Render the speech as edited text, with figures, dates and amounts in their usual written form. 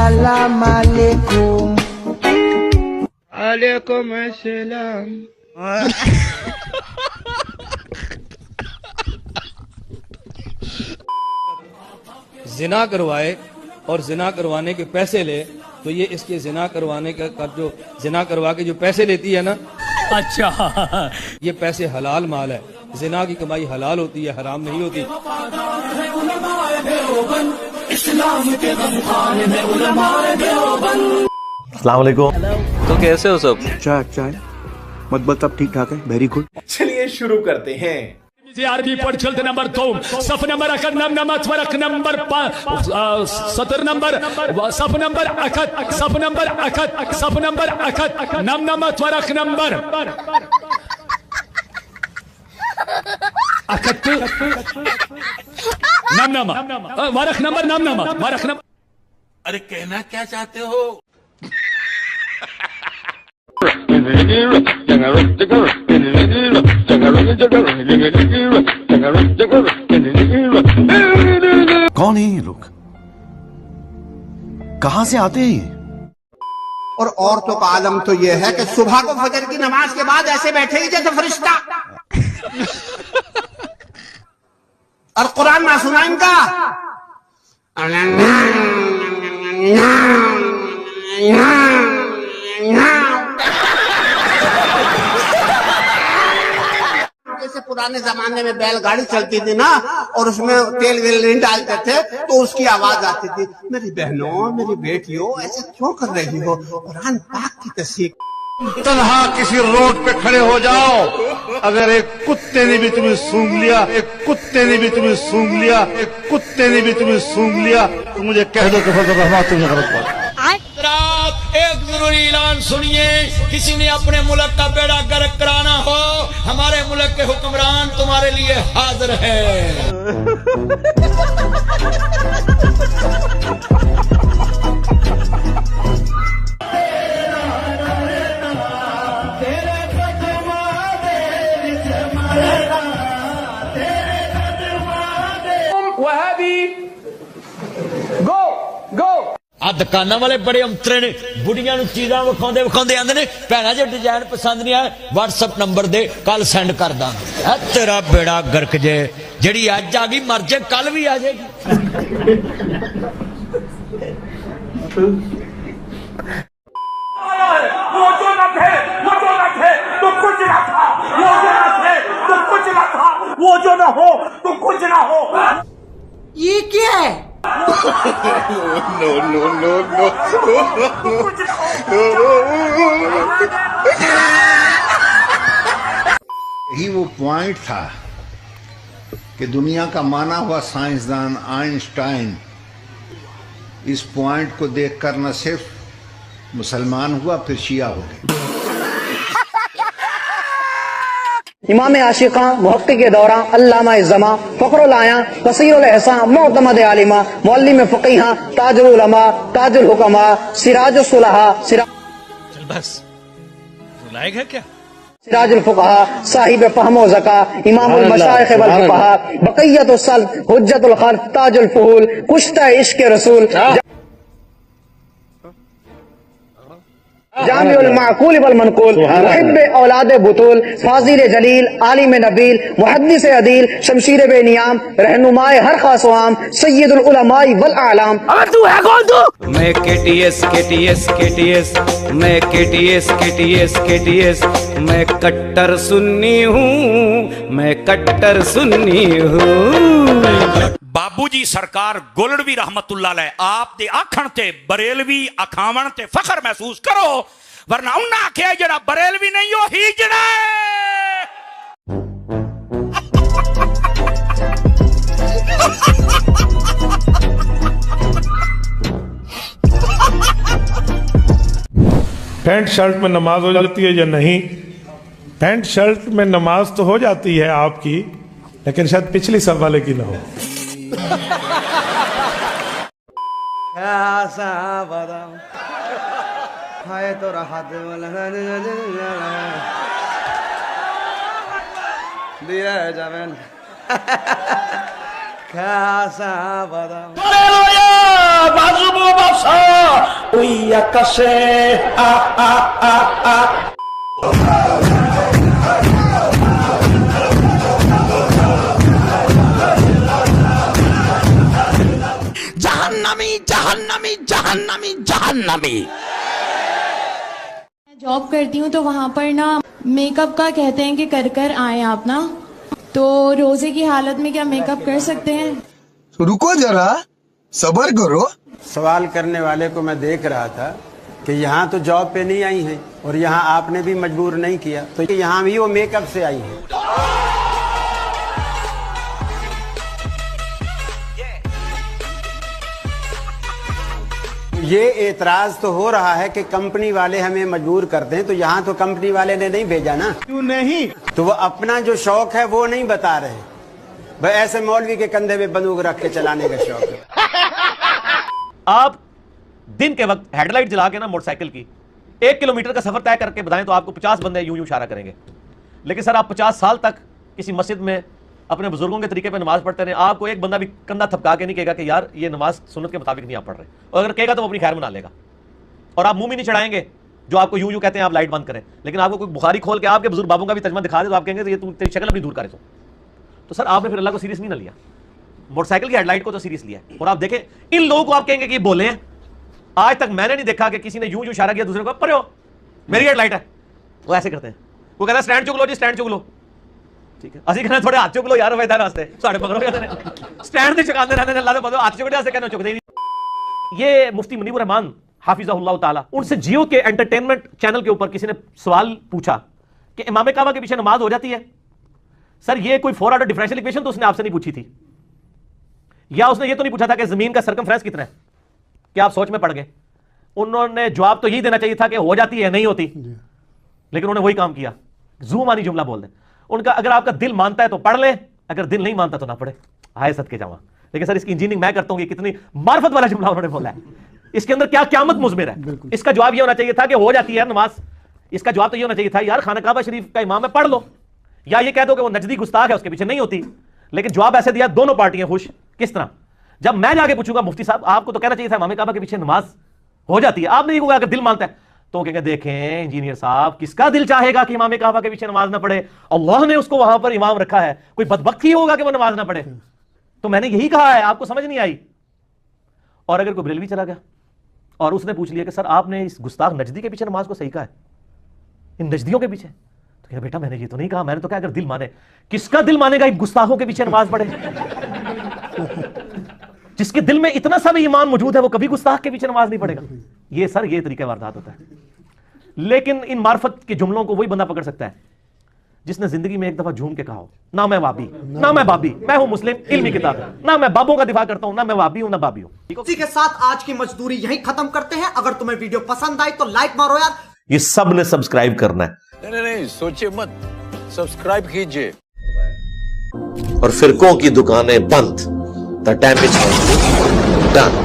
अस्सलाम वालेकुम। वालेकुम अस्सलाम। जिना करवाए और जिना करवाने के पैसे ले, तो ये इसके जिना करवाने का जो जिना करवा के जो पैसे लेती है ना, अच्छा, ये पैसे हलाल माल है। जिना की कमाई हलाल होती है, हराम नहीं होती। अस्सलाम वालेकुम। तो कैसे हो सब? चाय मतलब सब ठीक ठाक है, वेरी गुड। चलिए शुरू करते हैं। आरबी पढ़ चलते नंबर 2 सफ नंबर अकद नम नमत वरक नंबर 70 नंबर सफ नंबर अकद सफ नंबर अकद सफ नंबर अकद नम नमत वरक नंबर अकद नम नम वरक नंबर नम नम वरक नंबर। अरे कहना क्या चाहते हो? कौन है ये लोग, कहां से आते हैं ये? और औरतों का आलम तो यह है कि सुबह को फजर की नमाज के बाद ऐसे बैठेगी जैसे फरिश्ता। और कुरान ना सुना इनका। जैसे पुराने जमाने में बैलगाड़ी चलती थी ना, और उसमें तेल वेल नहीं डालते थे, तो उसकी आवाज आती थी, मेरी बहनों मेरी बेटियों ऐसा क्यों कर रही हो, कुरान पाक की तस्वीर। तन्हा किसी रोड पे खड़े हो जाओ, अगर एक कुत्ते ने भी तुम्हें सूंघ लिया, एक कुत्ते ने भी तुम्हें सूंघ लिया, एक कुत्ते ने भी तुम्हें सूंघ लिया, तो मुझे कह दो कि फजल रहमान तुम्हें गलत बात। एक जरूरी ऐलान सुनिए, किसी ने अपने मुल्क का बेड़ा गर्क कराना हो, हमारे मुल्क के हुक्मरान तुम्हारे लिए हाजिर है। वह भी गो गो आ दुकाना वाले बड़े अंतरे ने, बुढ़िया चीजा विखाते विखाते आंदे ने, भैणा जो डिजाइन पसंद नहीं आया व्हाट्सएप नंबर दे, कल सेंड कर दा। तेरा बेड़ा गर्क जे, जेड़ी अज आ गई मर जे कल भी आ जाएगी। वो जो न थे तो कुछ न था, वो जो न थे तो कुछ न था, वो जो न हो तो कुछ न हो। ये क्या है? No no no no. यही वो पॉइंट था कि दुनिया का माना हुआ साइंसदान आइंस्टाइन इस पॉइंट को देखकर न सिर्फ मुसलमान हुआ, फिर शिया हो गए। इमाम आशिकां मुहक्किक के दौरा अल्लामा इज़्ज़मा फ़ख्रुल आया कसीरुल एहसान मुअतमद आलिमा मुअल्लिम फ़क़ीहा ताजुल उलमा ताजुल हुकमा सिराजुस सुलहा चल बस, रुलाएगा क्या? सिराजुल फ़ुक़हा साहिब फ़हम व ज़का इमामुल मशाइख़ वल फ़ुक़हा बक़ियतुस सल्फ़ हुज्जतुल ख़ल्फ़ ताजुल फ़ुहूल कुश्ता इश्क़ रसूल जामिउल माक़ूल वल मनक़ूल मुहिब्ब औलाद बुतूल फाज़िल जलील आलिम नबील मुहद्दिस अदील शमशीर बेनियाम रहनुमाए हर खास व आम सय्यदुल उलमाए वल आलाम। अबे तू है कौन तू? मैं केटीएस केटीएस केटीएस, मैं केटीएस केटीएस केटीएस, मैं कट्टर सुन्नी हूँ, मैं कट्टर सुन्नी हूँ। बाबूजी सरकार गोलड़वी रहमतुल्लाह अलैह आप दे आखण ते बरेलवी अखावण ते फखर महसूस करो, वरना उन्ना आखे जड़ा बरेलवी नहीं हो हीजड़ा पैंट शर्ट में नमाज हो जाती है या नहीं? पैंट शर्ट में नमाज तो हो जाती है आपकी, लेकिन शायद पिछली सब वाले की ना हो। तो राहत दिया जावेन खासा बदाम बाजू बासा আকাশে আ আ আ আ जहन्नमी जहन्नमी जहन्नमी जहन्नमी। जॉब करती हूँ तो वहाँ पर ना मेकअप का कहते हैं कि कर कर आए आप ना, तो रोजे की हालत में क्या मेकअप कर सकते हैं? रुको जरा, सब्र करो। सवाल करने वाले को मैं देख रहा था कि यहाँ तो जॉब पे नहीं आई है और यहाँ आपने भी मजबूर नहीं किया, तो यहाँ भी वो मेकअप से आई है। ये एतराज तो हो रहा है कि कंपनी वाले हमें मजबूर करते हैं, तो यहाँ तो कंपनी वाले ने नहीं भेजा ना। क्यों नहीं? तो वो अपना जो शौक है वो नहीं बता रहे भाई। ऐसे मौलवी के कंधे पे बंदूक रख के चलाने का शौक है। आप दिन के वक्त हेडलाइट जला के ना मोटरसाइकिल की 1 किलोमीटर का सफर तय करके बताएं तो आपको 50 बंदे यूं यूं इशारा करेंगे। लेकिन सर आप 50 साल तक किसी मस्जिद में अपने बुजुर्गों के तरीके पे नमाज पढ़ते रहे, आपको एक बंदा भी कंधा थपका के नहीं कहेगा कि यार ये नमाज सुन्नत के मुताबिक नहीं आप पढ़ रहे, और अगर कहेगा तो वो अपनी खैर मना लेगा और आप मुंह भी नहीं चढ़ाएंगे जो आपको यूं यूं कहते हैं आप लाइट बंद करें। लेकिन आपको कोई बुखारी खोल के आपके बुजुर्ग बाबों का भी तर्जुमा दिखा दे तो आप कहेंगे ये तू तेरी शक्ल अपनी दूर करे। तो सर आपने फिर अल्लाह को सीरियस नहीं ना लिया, मोटरसाइकिल की हेडलाइट को तो सीरियस लिया है। और आप देखें इन लोगों को आप कहेंगे कि बोले हैं, आज तक मैंने नहीं देखा कि किसी ने यूं यूं इशारा किया दूसरे को परे हो मेरी हेडलाइट है, वो ऐसे करते हैं। वो कहता है स्टैंड चुक लो जी, स्टैंड चुक लो, ठीक है असि कहना थोड़े हाथ चुक लो यार वैदा रास्ते साढ़े पकड़ो कहते स्टैंड से चुकाते रहते अल्लाह तो हाथ चुकड़े से कहना चुक दे। ये मुफ्ती मुनीबुर रहमान हाफिज़हुल्लाह ताला, उनसे जियो के एंटरटेनमेंट चैनल के ऊपर किसी ने सवाल पूछा कि इमाम काबा के पीछे नमाज हो जाती है। सर ये कोई 4 ऑर्डर डिफरेंशियल इक्वेशन तो उसने आपसे नहीं पूछी थी, या उसने ये तो नहीं पूछा था कि जमीन का सर्कमफ्रेंस कितना है, कि आप सोच में पड़ गए। उन्होंने जवाब तो यही देना चाहिए था कि हो जाती है नहीं होती, लेकिन उन्होंने वही काम किया, ज़ूमानी जुमला बोल दें। उनका अगर आपका दिल मानता है तो पढ़ ले, अगर दिल नहीं मानता तो ना पढ़े, हाय सदके जावा। लेकिन सर इसकी इंजीनियरिंग मैं करता हूं कि कितनी मार्फत वाला जुमला उन्होंने बोला है, इसके अंदर क्या क़यामत मुज़मिर है। इसका जवाब ये होना चाहिए था कि हो जाती है नमाज, इसका जवाब तो ये होना चाहिए था यार खाना काबा शरीफ का इमाम है पढ़ लो, या ये कह दो कि वो नजदी गुस्ताख है उसके पीछे नहीं होती। लेकिन जवाब ऐसे दिया दोनों पार्टियां खुश। किस तरह? जब मैं जाके पूछूंगा मुफ्ती साहब आपको तो कहना चाहिए था इमाम काबा के पीछे नमाज हो जाती है, आपने ये कहा अगर दिल मानता है तो कहेंगे देखें इंजीनियर साहब किसका दिल चाहेगा कि इमाम काबा के पीछे नमाज ना पढ़े, अल्लाह ने उसको वहां पर इमाम रखा है, कोई बदबख्त ही होगा कि वो नमाज ना पढ़े। तो मैंने यही कहा है, आपको समझ नहीं आई। और अगर कोई बरेलवी चला गया और उसने पूछ लिया कि सर आपने इस गुस्ताख नजदी के पीछे नमाज को सही कहा है, इन नजदियों के पीछे, तो कहा बेटा मैंने ये तो नहीं कहा, मैंने तो कहा अगर दिल माने। किसका दिल मानेगा इन गुस्ताखों के पीछे नमाज पढ़े? जिसके दिल में इतना सा भी ईमान मौजूद है वो कभी गुस्ताख के पीछे नमाज नहीं पढ़ेगा। ये सर ये तरीका वारदात होता है। लेकिन इन मार्फत के जुमलों को वही बंदा पकड़ सकता है जिसने जिंदगी में एक दफा झूम के कहा हो ना मैं वाबी ना मैं बाबी, मैं हूं मुस्लिम इल्मी किताब, ना मैं बाबों का दिफा करता हूं, ना मैं वाबी हूं ना बाबी हूं। इसी के साथ आज की मजदूरी यहीं खत्म करते हैं। अगर तुम्हें वीडियो पसंद आई तो लाइक मारो यार। ये सब ने सब्सक्राइब करना है। नहीं सोचिए मत, सब्सक्राइब कीजिए। और फिरकों की दुकानें बंद, द डैमेज डन।